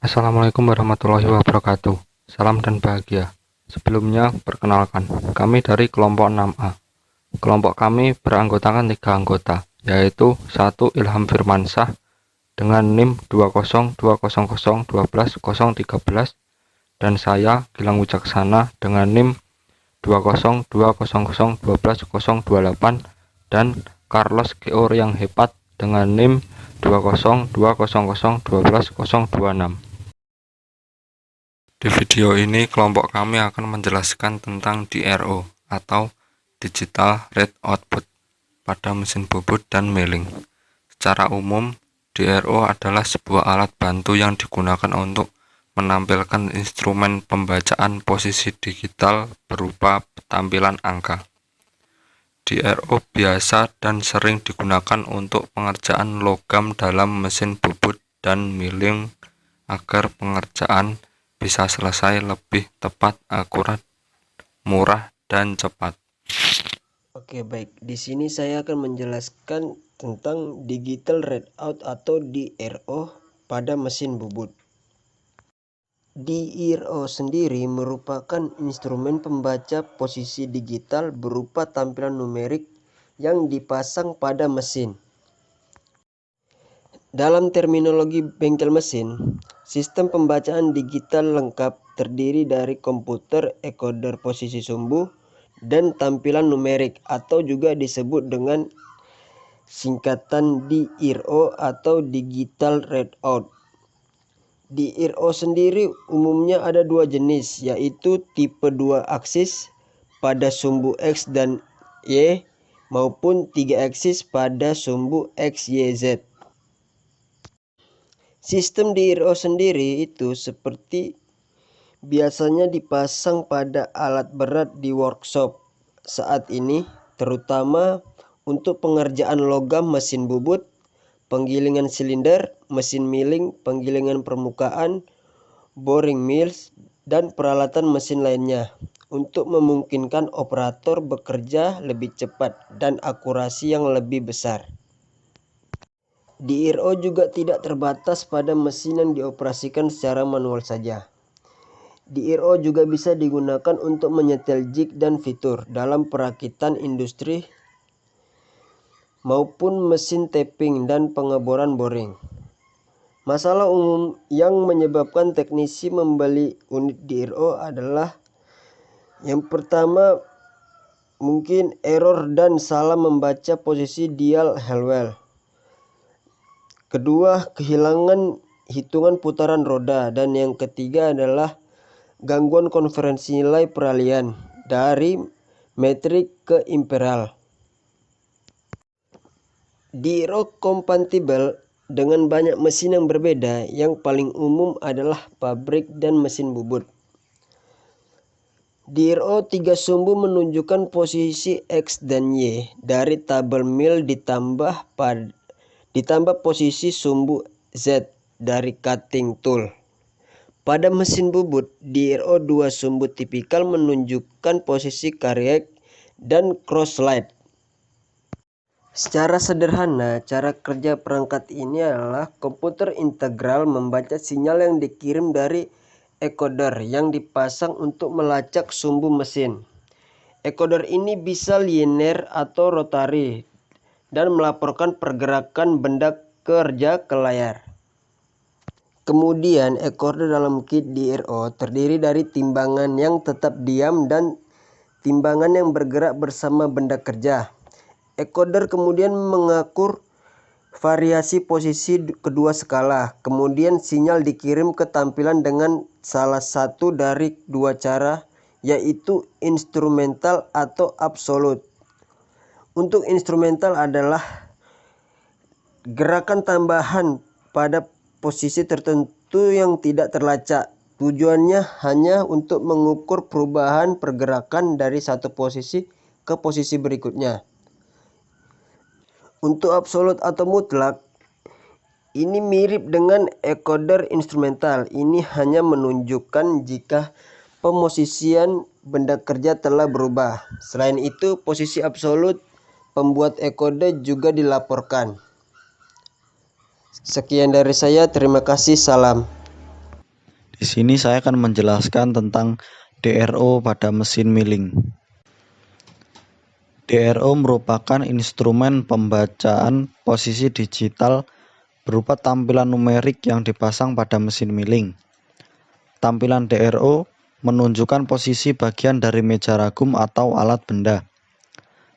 Assalamualaikum warahmatullahi wabarakatuh. Salam dan bahagia. Sebelumnya, perkenalkan, kami dari kelompok 6A. Kelompok kami beranggotakan 3 anggota, yaitu 1 Ilham Firmansyah dengan NIM 20200121013 dan saya Gilang Wicaksana dengan NIM 20200121028 dan Carlos Geor yang hebat dengan NIM 20200121026. Di video ini kelompok kami akan menjelaskan tentang DRO atau Digital Read Output pada mesin bubut dan milling. Secara umum, DRO adalah sebuah alat bantu yang digunakan untuk menampilkan instrumen pembacaan posisi digital berupa tampilan angka. DRO biasa dan sering digunakan untuk pengerjaan logam dalam mesin bubut dan milling agar pengerjaan bisa selesai lebih tepat, akurat, murah, dan cepat. Oke, baik. Di sini saya akan menjelaskan tentang Digital Readout atau DRO pada mesin bubut. DRO sendiri merupakan instrumen pembaca posisi digital berupa tampilan numerik yang dipasang pada mesin. Dalam terminologi bengkel mesin, sistem pembacaan digital lengkap terdiri dari komputer, encoder posisi sumbu, dan tampilan numerik atau juga disebut dengan singkatan DRO atau Digital Readout. DRO sendiri umumnya ada 2 jenis, yaitu tipe 2 aksis pada sumbu X dan Y maupun 3 aksis pada sumbu X, Y, Z. Sistem DRO sendiri itu seperti biasanya dipasang pada alat berat di workshop saat ini, terutama untuk pengerjaan logam mesin bubut, penggilingan silinder, mesin milling, penggilingan permukaan, boring mills, dan peralatan mesin lainnya untuk memungkinkan operator bekerja lebih cepat dan akurasi yang lebih besar. DRO juga tidak terbatas pada mesin yang dioperasikan secara manual saja. DRO juga bisa digunakan untuk menyetel jig dan fitur dalam perakitan industri maupun mesin tapping dan pengeboran boring. Masalah umum yang menyebabkan teknisi membeli unit DRO adalah yang pertama mungkin error dan salah membaca posisi dial Hallwell. Kedua, kehilangan hitungan putaran roda, dan yang ketiga adalah gangguan konversi nilai peralihan dari metrik ke imperial. DRO kompatibel dengan banyak mesin yang berbeda. Yang paling umum adalah pabrik dan mesin bubut. DRO 3 sumbu menunjukkan posisi X dan Y dari tabel mill ditambah posisi sumbu Z dari cutting tool. Pada mesin bubut, DRO 2 sumbu tipikal menunjukkan posisi carriage dan cross slide. Secara sederhana, cara kerja perangkat ini adalah komputer integral membaca sinyal yang dikirim dari encoder yang dipasang untuk melacak sumbu mesin. Encoder ini bisa linear atau rotary dan melaporkan pergerakan benda kerja ke layar. Kemudian, encoder dalam kit DRO terdiri dari timbangan yang tetap diam dan timbangan yang bergerak bersama benda kerja. Encoder kemudian mengatur variasi posisi kedua skala. Kemudian sinyal dikirim ke tampilan dengan salah satu dari 2 cara, yaitu instrumental atau absolut. Untuk instrumental adalah gerakan tambahan pada posisi tertentu yang tidak terlacak. Tujuannya hanya untuk mengukur perubahan pergerakan dari satu posisi ke posisi berikutnya. Untuk absolut atau mutlak, ini mirip dengan encoder instrumental. Ini hanya menunjukkan jika pemosisian benda kerja telah berubah. Selain itu, posisi absolut pembuat encoder juga dilaporkan. Sekian dari saya, terima kasih, salam. sini saya akan menjelaskan tentang DRO pada mesin milling. DRO merupakan instrumen pembacaan posisi digital berupa tampilan numerik yang dipasang pada mesin milling. Tampilan DRO menunjukkan posisi bagian dari meja ragum atau alat benda.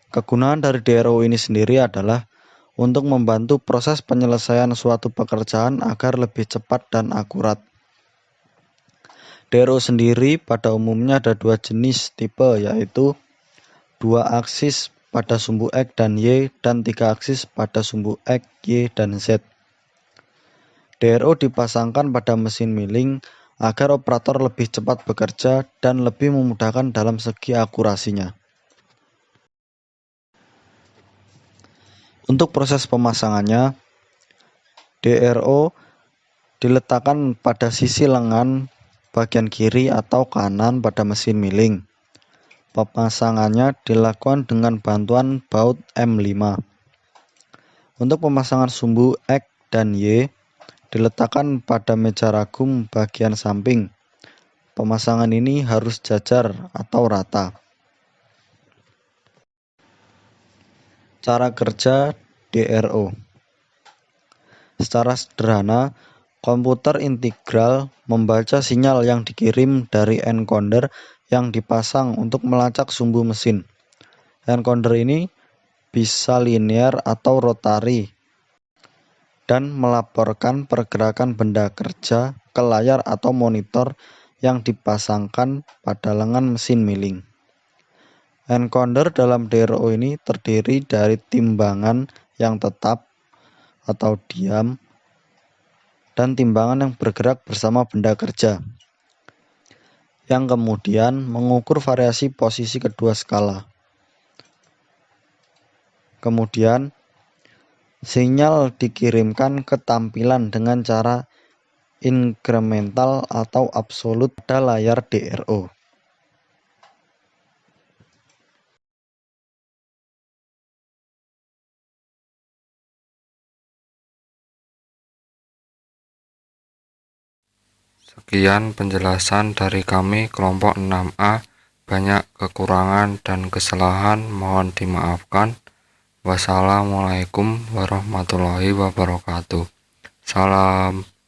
Kegunaan dari DRO ini sendiri adalah untuk membantu proses penyelesaian suatu pekerjaan agar lebih cepat dan akurat. DRO sendiri pada umumnya ada dua jenis tipe, yaitu 2 aksis pada sumbu X dan Y dan 3 aksis pada sumbu X, Y, dan Z. DRO dipasangkan pada mesin milling agar operator lebih cepat bekerja dan lebih memudahkan dalam segi akurasinya. Untuk proses pemasangannya, DRO diletakkan pada sisi lengan bagian kiri atau kanan pada mesin milling. Pemasangannya dilakukan dengan bantuan baut M5. Untuk pemasangan sumbu X dan Y diletakkan pada meja ragum bagian samping. Pemasangan ini harus jajar atau rata. Cara kerja DRO. Secara sederhana, komputer integral membaca sinyal yang dikirim dari encoder yang dipasang untuk melacak sumbu mesin. Encoder ini bisa linear atau rotari dan melaporkan pergerakan benda kerja ke layar atau monitor yang dipasangkan pada lengan mesin milling. Encoder dalam DRO ini terdiri dari timbangan yang tetap atau diam dan timbangan yang bergerak bersama benda kerja, yang kemudian mengukur variasi posisi kedua skala. Kemudian, sinyal dikirimkan ke tampilan dengan cara incremental atau absolut pada layar DRO. Sekian penjelasan dari kami kelompok 6A. Banyak kekurangan dan kesalahan mohon dimaafkan. Wassalamualaikum warahmatullahi wabarakatuh. Salam.